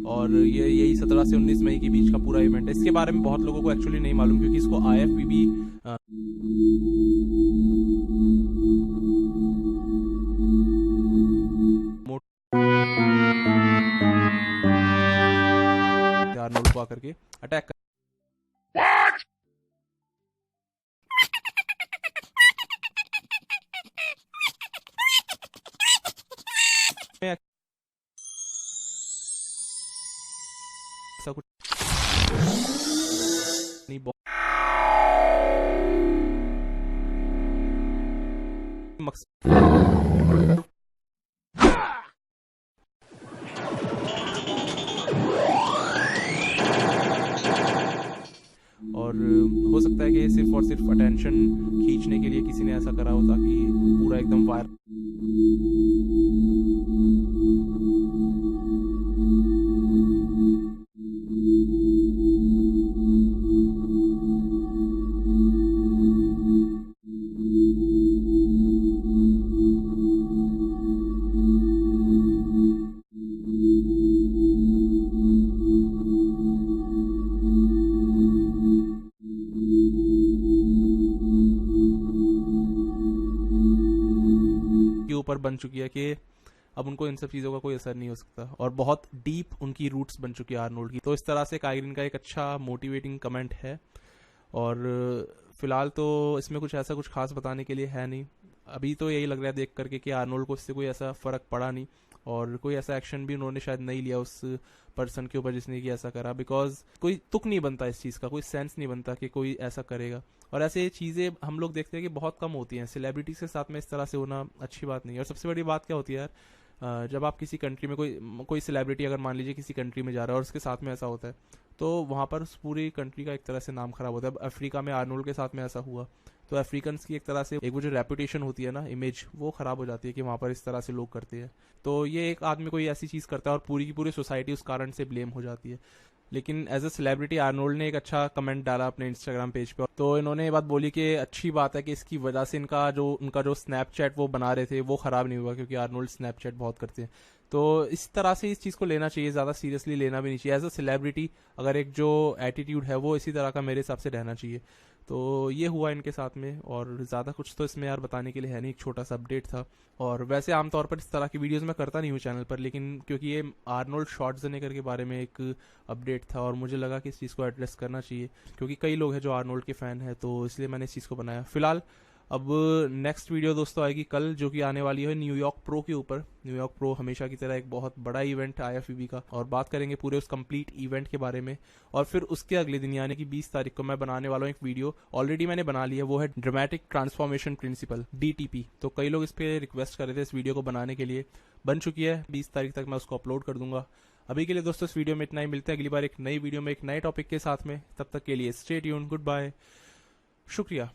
और ये यही 17 से 19 मई के बीच का पूरा इवेंट है। इसके बारे में बहुत लोगों को एक्चुअली नहीं मालूम, क्योंकि इसको IFBB आर्नोल्ड को आकर के अटैक कर ऐसा कुछ नहीं, और हो सकता है कि सिर्फ और सिर्फ अटेंशन खींचने के लिए किसी ने ऐसा करा हो, ताकि पूरा एकदम वायरल। ऊपर बन चुकी है कि अब उनको इन सब चीज़ों का कोई असर नहीं हो सकता, और बहुत डीप उनकी रूट्स बन चुकी है आर्नोल्ड की। तो इस तरह से कायरिन का एक अच्छा मोटिवेटिंग कमेंट है, और फिलहाल तो इसमें कुछ ऐसा कुछ खास बताने के लिए है नहीं। अभी तो यही लग रहा है देख करके कि आर्नोल्ड को इससे कोई ऐसा फ़र्क पड़ा नहीं, और कोई ऐसा एक्शन भी उन्होंने शायद नहीं लिया उस पर्सन के ऊपर जिसने कि ऐसा करा, बिकॉज कोई तुक नहीं बनता इस चीज़ का, कोई सेंस नहीं बनता कि कोई ऐसा करेगा। और ऐसे चीज़ें हम लोग देखते हैं कि बहुत कम होती हैं। सेलिब्रिटीज़ के साथ में इस तरह से होना अच्छी बात नहीं है। और सबसे बड़ी बात क्या होती है यार, जब आप किसी कंट्री में कोई सेलिब्रिटी अगर मान लीजिए किसी कंट्री में जा रहा है और उसके साथ में ऐसा होता है, तो वहाँ पर उस पूरी कंट्री का एक तरह से नाम खराब होता है। अब अफ्रीका में आर्नोल्ड के साथ में ऐसा हुआ, तो अफ्रीकन्स की एक तरह से एक वो जो रेपुटेशन होती है ना, इमेज, वो खराब हो जाती है कि वहाँ पर इस तरह से लोग करते हैं। तो ये एक आदमी कोई ऐसी चीज़ करता है और पूरी की पूरी सोसाइटी उस कारण से ब्लेम हो जाती है। लेकिन एज अ सेलिब्रिटी आर्नोल्ड ने एक अच्छा कमेंट डाला अपने इंस्टाग्राम पेज पे, तो इन्होंने ये बात बोली कि अच्छी बात है कि इसकी वजह से उनका जो स्नैपचैट वो बना रहे थे वो ख़राब नहीं हुआ, क्योंकि आर्नोल्ड स्नैपचैट बहुत करते हैं। तो इस तरह से इस चीज़ को लेना चाहिए, ज़्यादा सीरियसली लेना भी नहीं चाहिए। एज अ सेलिब्रिटी अगर एक जो एटीट्यूड है वो इसी तरह का मेरे हिसाब से रहना चाहिए। तो ये हुआ इनके साथ में, और ज़्यादा कुछ तो इसमें यार बताने के लिए है नहीं, एक छोटा सा अपडेट था। और वैसे आमतौर पर इस तरह की वीडियोस मैं करता नहीं हूँ चैनल पर, लेकिन क्योंकि ये आर्नोल्ड श्वार्ज़नेगर के बारे में एक अपडेट था और मुझे लगा कि इस चीज़ को एड्रेस करना चाहिए, क्योंकि कई लोग हैं जो आर्नोल्ड के फ़ैन हैं, तो इसलिए मैंने इस चीज़ को बनाया। फिलहाल अब नेक्स्ट वीडियो दोस्तों आएगी कल, जो कि आने वाली है न्यूयॉर्क प्रो के ऊपर। न्यूयॉर्क प्रो हमेशा की तरह एक बहुत बड़ा इवेंट है IFBB का, और बात करेंगे पूरे उस कंप्लीट इवेंट के बारे में। और फिर उसके अगले दिन यानी कि 20 तारीख को मैं बनाने वाला हूँ एक वीडियो, ऑलरेडी मैंने बना ली है, वो है ड्रामेटिक ट्रांसफॉर्मेशन प्रिंसिपल, DTP। तो कई लोग इस पर रिक्वेस्ट कर रहे थे इस वीडियो को बनाने के लिए, बन चुकी है। 20 तारीख तक मैं उसको अपलोड कर दूंगा। अभी के लिए दोस्तों इस वीडियो में इतना ही, मिलते हैं अगली बार एक नई वीडियो में एक नए टॉपिक के साथ में। तब तक के लिए स्टे ट्यून्ड, गुड बाय, शुक्रिया।